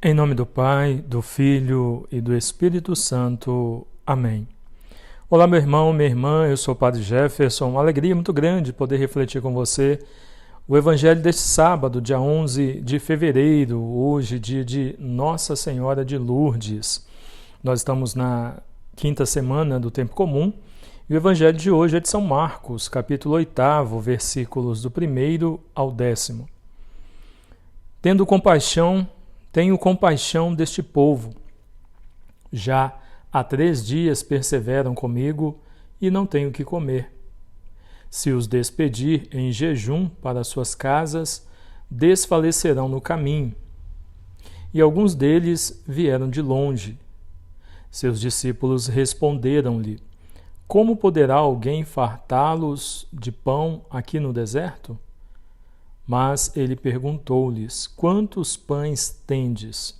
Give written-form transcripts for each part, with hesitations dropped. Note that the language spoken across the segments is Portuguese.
Em nome do Pai, do Filho e do Espírito Santo. Amém. Olá, meu irmão, minha irmã, eu sou o Padre Jefferson. Uma alegria muito grande poder refletir com você o Evangelho deste sábado, dia 11 de fevereiro, hoje, dia de Nossa Senhora de Lourdes. Nós estamos na quinta semana do Tempo Comum e o Evangelho de hoje é de São Marcos, capítulo 8, versículos do 1º ao 10º. Tenho compaixão deste povo. Já há 3 dias perseveram comigo e não tenho o que comer. Se os despedir em jejum para suas casas, desfalecerão no caminho. E alguns deles vieram de longe. Seus discípulos responderam-lhe: Como poderá alguém fartá-los de pão aqui no deserto? Mas ele perguntou-lhes: Quantos pães tendes?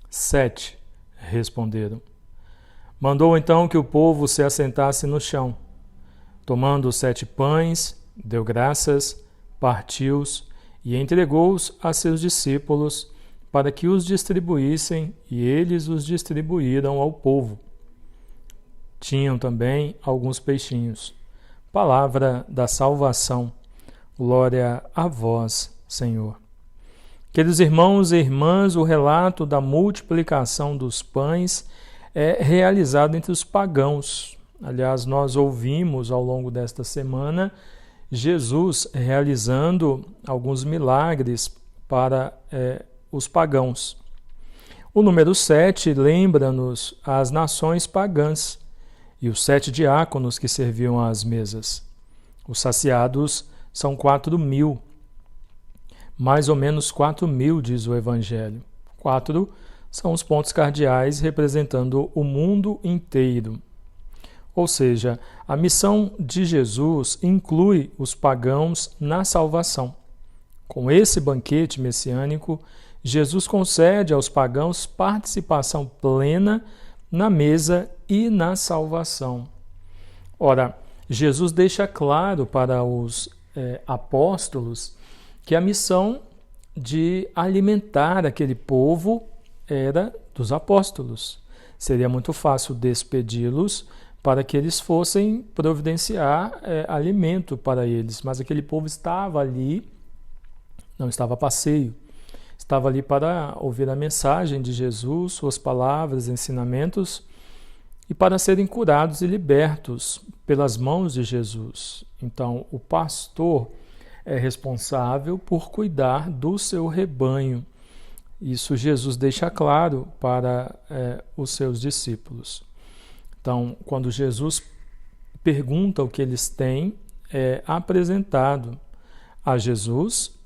7, responderam. Mandou então que o povo se assentasse no chão. Tomando os 7 pães, deu graças, partiu-os e entregou-os a seus discípulos para que os distribuíssem, e eles os distribuíram ao povo. Tinham também alguns peixinhos. Palavra da salvação. Glória a vós, Senhor. Queridos irmãos e irmãs, o relato da multiplicação dos pães é realizado entre os pagãos. Aliás, nós ouvimos ao longo desta semana Jesus realizando alguns milagres para os pagãos. O número 7 lembra-nos as nações pagãs e os 7 diáconos que serviam às mesas. Os saciados são 4.000, mais ou menos 4.000, diz o Evangelho. 4 são os pontos cardeais representando o mundo inteiro. Ou seja, a missão de Jesus inclui os pagãos na salvação. Com esse banquete messiânico, Jesus concede aos pagãos participação plena na mesa e na salvação. Ora, Jesus deixa claro para os apóstolos que a missão de alimentar aquele povo era dos apóstolos. Seria muito fácil despedi-los para que eles fossem providenciar alimento para eles, mas aquele povo estava ali, não estava a passeio, estava ali para ouvir a mensagem de Jesus, suas palavras, ensinamentos, e para serem curados e libertos pelas mãos de Jesus. Então, o pastor é responsável por cuidar do seu rebanho. Isso Jesus deixa claro para os seus discípulos. Então, quando Jesus pergunta o que eles têm, é apresentado a Jesus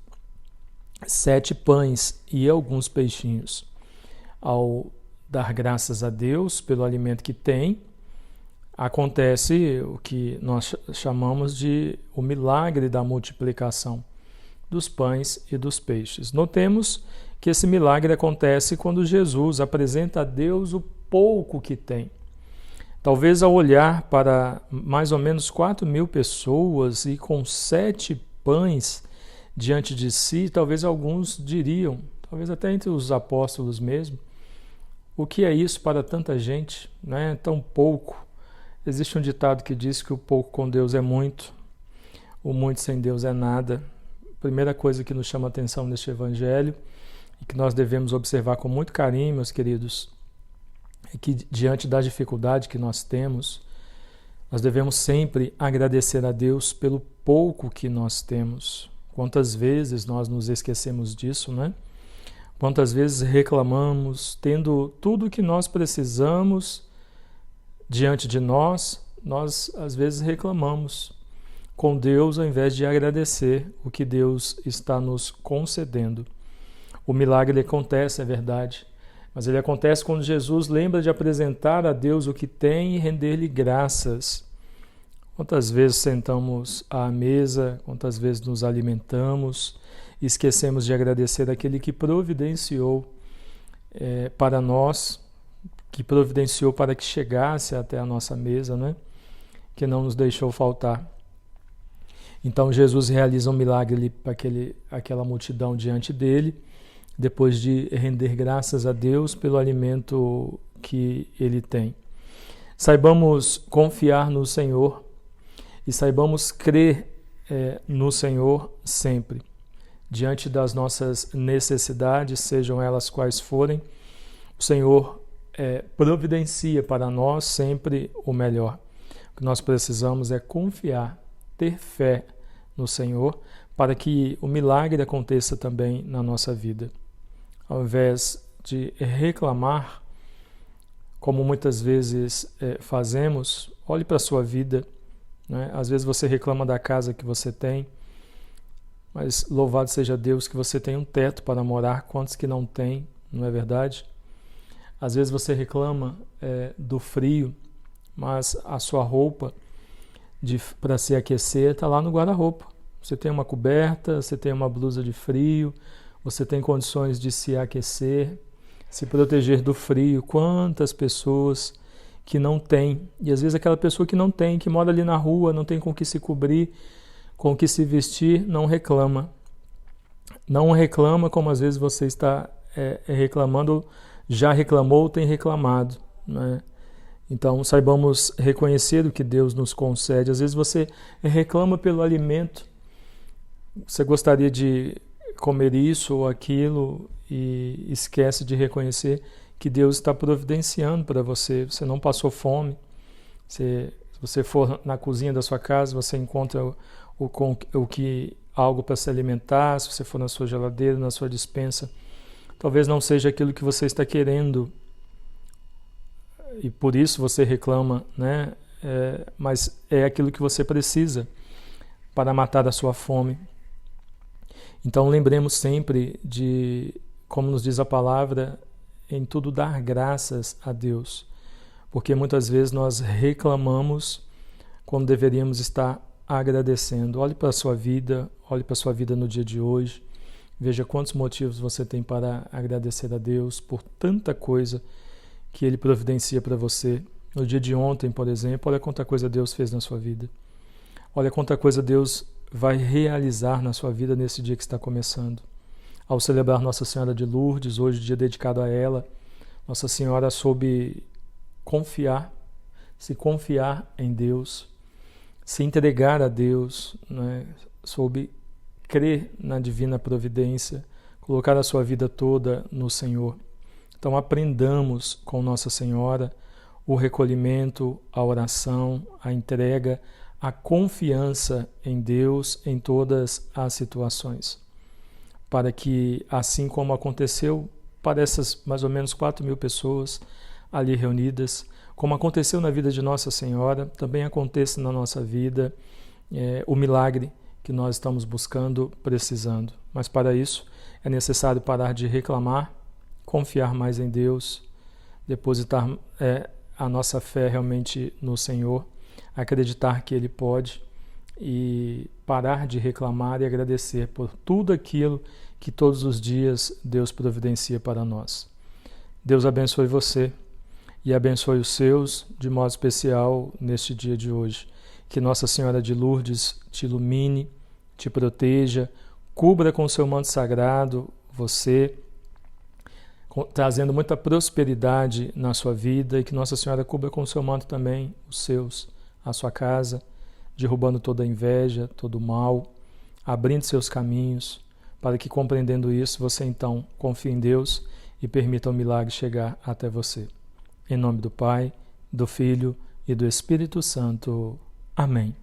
7 pães e alguns peixinhos. Ao dar graças a Deus pelo alimento que tem, acontece o que nós chamamos de o milagre da multiplicação dos pães e dos peixes. Notemos que esse milagre acontece quando Jesus apresenta a Deus o pouco que tem. Talvez ao olhar para mais ou menos 4.000 pessoas e com 7 pães diante de si, talvez alguns diriam, talvez até entre os apóstolos mesmo, o que é isso para tanta gente, né? Tão pouco. Existe um ditado que diz que o pouco com Deus é muito, o muito sem Deus é nada. A primeira coisa que nos chama a atenção neste Evangelho e que nós devemos observar com muito carinho, meus queridos, é que diante da dificuldade que nós temos, nós devemos sempre agradecer a Deus pelo pouco que nós temos. Quantas vezes nós nos esquecemos disso, né? Quantas vezes reclamamos, tendo tudo o que nós precisamos diante de nós às vezes reclamamos com Deus ao invés de agradecer o que Deus está nos concedendo. O milagre acontece, é verdade, mas ele acontece quando Jesus lembra de apresentar a Deus o que tem e render-lhe graças. Quantas vezes sentamos à mesa, quantas vezes nos alimentamos e esquecemos de agradecer aquele que providenciou para nós, que providenciou para que chegasse até a nossa mesa, né? Que não nos deixou faltar. Então Jesus realiza um milagre ali para aquela multidão diante dele, depois de render graças a Deus pelo alimento que Ele tem. Saibamos confiar no Senhor e saibamos crer no Senhor sempre. Diante das nossas necessidades, sejam elas quais forem, o Senhor providencia para nós sempre o melhor. O que nós precisamos é confiar, ter fé no Senhor, para que o milagre aconteça também na nossa vida. Ao invés de reclamar, como muitas vezes fazemos, olhe para a sua vida, né? Às vezes você reclama da casa que você tem, mas louvado seja Deus que você tem um teto para morar. Quantos que não tem, não é verdade? Às vezes você reclama do frio, mas a sua roupa para se aquecer está lá no guarda-roupa. Você tem uma coberta, você tem uma blusa de frio, você tem condições de se aquecer, se proteger do frio. Quantas pessoas que não têm, e às vezes aquela pessoa que não tem, que mora ali na rua, não tem com o que se cobrir, com o que se vestir, não reclama. Não reclama como às vezes você está reclamando, já reclamou, tem reclamado, né? Então, saibamos reconhecer o que Deus nos concede. Às vezes você reclama pelo alimento, você gostaria de comer isso ou aquilo e esquece de reconhecer que Deus está providenciando para você. Você não passou fome. Se você for na cozinha da sua casa, você encontra algo para se alimentar. Se você for na sua geladeira, na sua despensa, talvez não seja aquilo que você está querendo e por isso você reclama, né? Mas é aquilo que você precisa para matar a sua fome. Então lembremos sempre de, como nos diz a palavra, em tudo dar graças a Deus, porque muitas vezes nós reclamamos quando deveríamos estar agradecendo. Olhe para a sua vida, no dia de hoje, veja quantos motivos você tem para agradecer a Deus por tanta coisa que Ele providencia para você. No dia de ontem, por exemplo, olha quanta coisa Deus fez na sua vida. Olha quanta coisa Deus vai realizar na sua vida nesse dia que está começando. Ao celebrar Nossa Senhora de Lourdes, hoje dia dedicado a ela, Nossa Senhora soube se confiar em Deus, se entregar a Deus, né? Soube crer na divina providência, colocar a sua vida toda no Senhor. Então aprendamos com Nossa Senhora o recolhimento, a oração, a entrega, a confiança em Deus em todas as situações. Para que, assim como aconteceu para essas mais ou menos 4.000 pessoas ali reunidas, como aconteceu na vida de Nossa Senhora, também aconteça na nossa vida o milagre que nós estamos buscando, precisando. Mas para isso é necessário parar de reclamar, confiar mais em Deus, depositar a nossa fé realmente no Senhor, acreditar que Ele pode e parar de reclamar e agradecer por tudo aquilo que todos os dias Deus providencia para nós. Deus abençoe você e abençoe os seus de modo especial neste dia de hoje. Que Nossa Senhora de Lourdes te ilumine, te proteja, cubra com o seu manto sagrado você, trazendo muita prosperidade na sua vida, e que Nossa Senhora cubra com o seu manto também os seus, a sua casa, derrubando toda a inveja, todo o mal, abrindo seus caminhos, para que, compreendendo isso, você então confie em Deus e permita o milagre chegar até você. Em nome do Pai, do Filho e do Espírito Santo. Amém.